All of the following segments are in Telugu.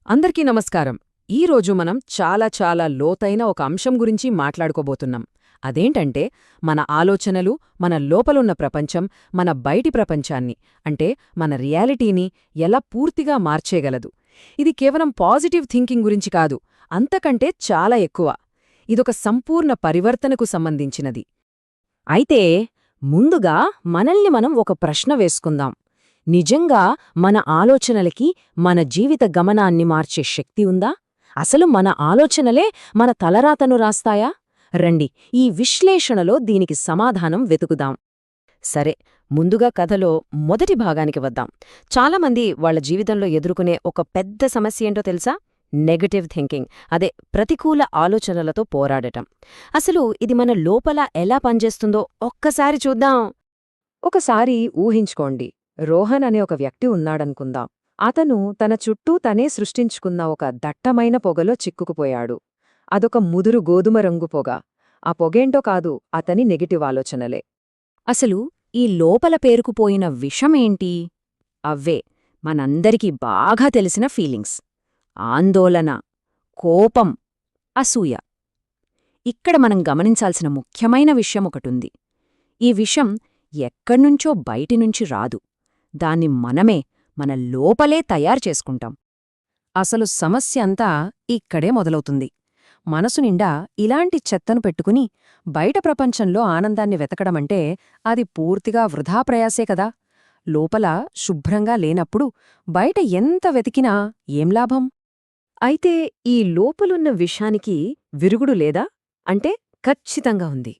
అందరికీ నమస్కారం. ఈరోజు మనం చాలా లోతైన ఒక అంశం గురించి మాట్లాడుకోబోతున్నాం. అదేంటంటే మన ఆలోచనలు, మన లోపలున్న ప్రపంచం, మన బయటి ప్రపంచాన్ని అంటే మన రియాలిటీని ఎలా పూర్తిగా మార్చేయగలదు. ఇది కేవలం పాజిటివ్ థింకింగ్ గురించి కాదు, అంతకంటే చాలా ఎక్కువ. ఇదొక సంపూర్ణ పరివర్తనకు సంబంధించినది. అయితే ముందుగా మనల్ని మనం ఒక ప్రశ్న వేసుకుందాం. నిజంగా మన ఆలోచనలకి మన జీవిత గమనాన్ని మార్చే శక్తి ఉందా? అసలు మన ఆలోచనలే మన తలరాతను రాస్తాయా? రండి, ఈ విశ్లేషణలో దీనికి సమాధానం వెతుకుదాం. సరే, ముందుగా కథలో మొదటి భాగానికి వద్దాం. చాలామంది వాళ్ల జీవితంలో ఎదుర్కొనే ఒక పెద్ద సమస్య ఏంటో తెలుసా? నెగటివ్ థింకింగ్, అదే ప్రతికూల ఆలోచనలతో పోరాడటం. అసలు ఇది మన లోపల ఎలా పనిచేస్తుందో ఒక్కసారి చూద్దాం. ఒకసారి ఊహించుకోండి, రోహన్ అనే ఒక వ్యక్తి ఉన్నాడనుకుందాం. అతను తన చుట్టూ తనే సృష్టించుకున్న ఒక దట్టమైన పొగలో చిక్కుకుపోయాడు. అదొక ముదురు గోధుమ రంగు పొగ. ఆ పొగేంటో కాదు, అతని నెగటివ్ ఆలోచనలే. అసలు ఈ లోపల పేరుకుపోయిన విషమేంటి? అవ్వే మనందరికీ బాగా తెలిసిన ఫీలింగ్స్: ఆందోళన, కోపం, అసూయ. ఇక్కడ మనం గమనించాల్సిన ముఖ్యమైన విషయం ఒకటుంది. ఈ విషం ఎక్కడ్నుంచో బయటినుంచి రాదు, దాన్ని మనమే మన లోపలే తయారు చేసుకుంటాం. అసలు సమస్య అంతా ఇక్కడే మొదలవుతుంది. మనసు నిండా ఇలాంటి చెత్తను పెట్టుకుని బయట ప్రపంచంలో ఆనందాన్ని వెతకడమంటే అది పూర్తిగా వృధా ప్రయాసే కదా. లోపల శుభ్రంగా లేనప్పుడు బయట ఎంత వెతికినా ఏం లాభం? అయితే ఈ లోపలున్న విషానికి విరుగుడు లేదా అంటే ఖచ్చితంగా ఉంది.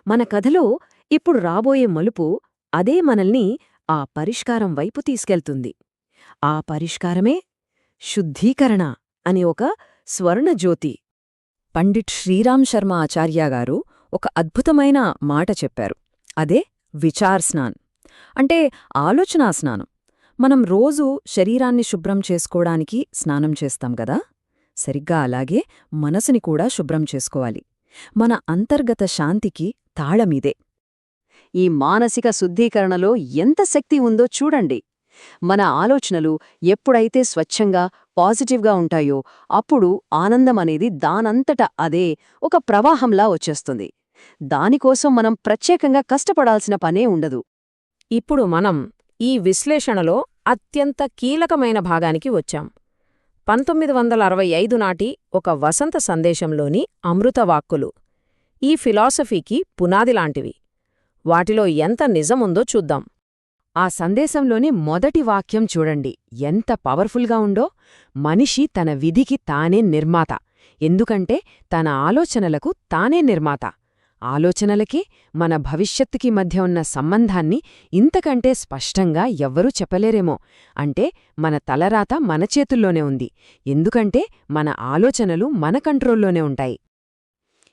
మన కథలో ఇప్పుడు రాబోయే మలుపు అదే మనల్ని ఆ పరిష్కారం వైపు తీసుకెళ్తుంది. ఆ పరిష్కారమే శుద్ధీకరణ అని ఒక స్వర్ణజ్యోతి. పండిట్ శ్రీరామ్ శర్మ ఆచార్యగారు ఒక అద్భుతమైన మాట చెప్పారు. అదే విచార్ స్నాన్, అంటే ఆలోచనా స్నానం. మనం రోజూ శరీరాన్ని శుభ్రం చేసుకోవడానికి స్నానం చేస్తాం గదా, సరిగ్గా అలాగే మనసుని కూడా శుభ్రం చేసుకోవాలి. మన అంతర్గత శాంతికి తాళమిదే. ఈ మానసిక శుద్ధీకరణలో ఎంత శక్తి ఉందో చూడండి. మన ఆలోచనలు ఎప్పుడైతే స్వచ్ఛంగా, పాజిటివ్గా ఉంటాయో అప్పుడు ఆనందమనేది దానంతట అదే ఒక ప్రవాహంలా వచ్చేస్తుంది. దానికోసం మనం ప్రత్యేకంగా కష్టపడాల్సిన పనే ఉండదు. ఇప్పుడు మనం ఈ విశ్లేషణలో అత్యంత కీలకమైన భాగానికి వచ్చాం. 1965 నాటి ఒక వసంత సందేశంలోని అమృతవాక్కులు ఈ ఫిలాసఫీకి పునాదిలాంటివి. వాటిలో ఎంత నిజముందో చూద్దాం. ఆ సందేశంలోని మొదటి వాక్యం చూడండి, ఎంత పవర్ఫుల్గా ఉందో. మనిషి తన విధికి తానే నిర్మాత, ఎందుకంటే తన ఆలోచనలకు తానే నిర్మాత. ఆలోచనలకి మన భవిష్యత్తుకి మధ్య ఉన్న సంబంధాన్ని ఇంతకంటే స్పష్టంగా ఎవ్వరూ చెప్పలేరేమో. అంటే మన తలరాత మన చేతుల్లోనే ఉంది, ఎందుకంటే మన ఆలోచనలు మన కంట్రోల్లోనే ఉంటాయి.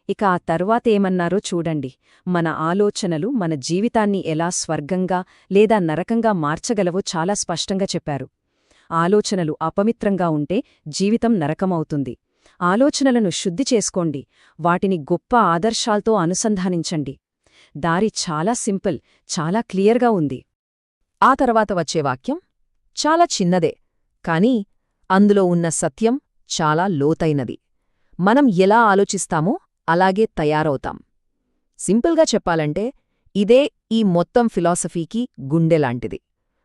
ఇక ఆ తర్వాతేమన్నారో చూడండి. మన ఆలోచనలు మన జీవితాన్ని ఎలా స్వర్గంగా లేదా నరకంగా మార్చగలవో చాలా స్పష్టంగా చెప్పారు. ఆలోచనలు అపవిత్రంగా ఉంటే జీవితం నరకమవుతుంది. ఆలోచనలను శుద్ధి చేసుకోండి, వాటిని గొప్ప ఆదర్శాలతో అనుసంధానించండి. దారి చాలా సింపుల్, చాలా క్లియర్గా ఉంది. ఆ తర్వాత వచ్చే వాక్యం చాలా చిన్నదే, కానీ అందులో ఉన్న సత్యం చాలా లోతైనది. మనం ఎలా ఆలోచిస్తామో అలాగే తయారవుతాం. సింపుల్గా చెప్పాలంటే ఇదే ఈ మొత్తం ఫిలాసఫీకి గుండెలాంటిది.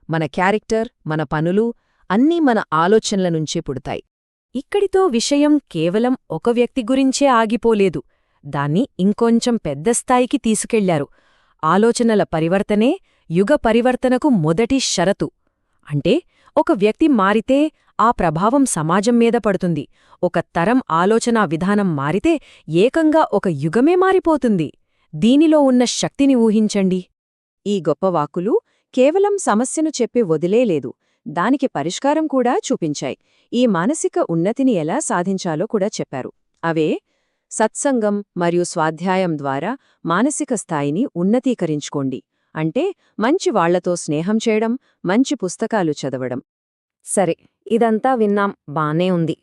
మన క్యారెక్టర్, మన పనులు అన్నీ మన ఆలోచనల నుంచే పుడతాయి. ఇక్కడితో విషయం కేవలం ఒక వ్యక్తి గురించే ఆగిపోలేదు, దాన్ని ఇంకొంచెం పెద్ద స్థాయికి తీసుకెళ్లారు. ఆలోచనల పరివర్తనే యుగ పరివర్తనకు మొదటి షరతు. అంటే ఒక వ్యక్తి మారితే ఆ ప్రభావం సమాజం మీద పడుతుంది. ఒక తరం ఆలోచనా విధానం మారితే ఏకంగా ఒక యుగమే మారిపోతుంది. దీనిలో ఉన్న శక్తిని ఊహించండి. ఈ గొప్ప వాక్కులు కేవలం సమస్యను చెప్పి వదిలేలేదు, దానికి పరిష్కారం కూడా చూపించాయి. ఈ మానసిక ఉన్నతిని ఎలా సాధించాలో కూడా చెప్పారు. అవే సత్సంగం మరియు స్వాధ్యాయం ద్వారా మానసిక స్థాయిని ఉన్నతీకరించుకోండి. అంటే మంచి వాళ్లతో స్నేహం చేయడం, మంచి పుస్తకాలు చదవడం. సరే, ఇదంతా విన్నాం, బానే ఉంది.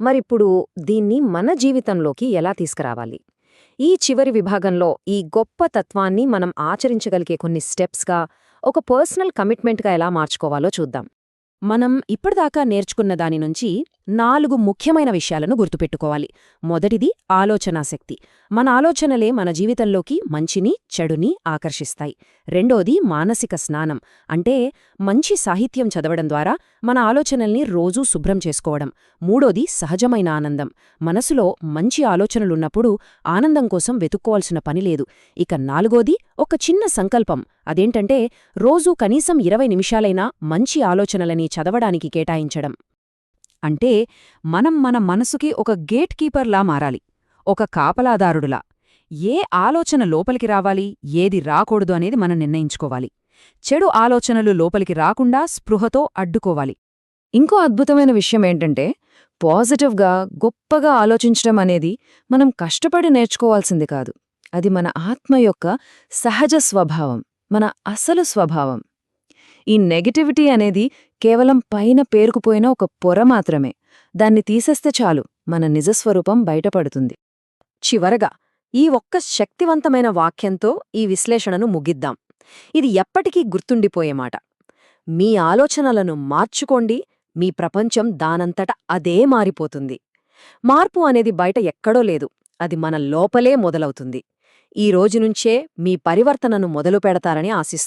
మరిప్పుడు దీన్ని మన జీవితంలోకి ఎలా తీసుకురావాలి? ఈ చివరి విభాగంలో ఈ గొప్ప తత్వాన్ని మనం ఆచరించగలిగే కొన్ని స్టెప్స్గా, ఒక పర్సనల్ కమిట్మెంట్గా ఎలా మార్చుకోవాలో చూద్దాం. మనం ఇప్పటిదాకా నేర్చుకున్న దాని నుంచి 4 ముఖ్యమైన విషయాలను గుర్తుపెట్టుకోవాలి. మొదటిది ఆలోచనాశక్తి. మన ఆలోచనలే మన జీవితంలోకి మంచిని, చెడుని ఆకర్షిస్తాయి. రెండోది మానసిక స్నానం. అంటే మంచి సాహిత్యం చదవడం ద్వారా మన ఆలోచనల్ని రోజూ శుభ్రం చేసుకోవడం. మూడోది సహజమైన ఆనందం. మనసులో మంచి ఆలోచనలున్నప్పుడు ఆనందం కోసం వెతుక్కోవాల్సిన పనిలేదు. ఇక నాలుగోది ఒక చిన్న సంకల్పం. అదేంటంటే రోజూ కనీసం 20 నిమిషాలైనా మంచి ఆలోచనలని చదవడానికి కేటాయించడం. అంటే మనం మన మనసుకి ఒక గేట్ కీపర్లా మారాలి, ఒక కాపలాదారుడులా. ఏ ఆలోచన లోపలికి రావాలి, ఏది రాకూడదు అనేది మనం నిర్ణయించుకోవాలి. చెడు ఆలోచనలు లోపలికి రాకుండా స్పృహతో అడ్డుకోవాలి. ఇంకో అద్భుతమైన విషయమేంటంటే పాజిటివ్గా గొప్పగా ఆలోచించడం అనేది మనం కష్టపడి నేర్చుకోవాల్సింది కాదు. అది మన ఆత్మ యొక్క సహజ స్వభావం, మన అసలు స్వభావం. ఈ నెగటివిటీ అనేది కేవలం పైన పేరుకుపోయిన ఒక పొర మాత్రమే. దాన్ని తీసేస్తే చాలు, మన నిజస్వరూపం బయటపడుతుంది. చివరగా ఈ ఒక్క శక్తివంతమైన వాక్యంతో ఈ విశ్లేషణను ముగిద్దాం. ఇది ఎప్పటికీ గుర్తుండిపోయే మాట. మీ ఆలోచనలను మార్చుకోండి, మీ ప్రపంచం దానంతట అదే మారిపోతుంది. మార్పు అనేది బయట ఎక్కడో లేదు, అది మన లోపలే మొదలవుతుంది. ఈ రోజునుంచే మీ పరివర్తనను మొదలు పెడతారని ఆశిస్తున్నాను.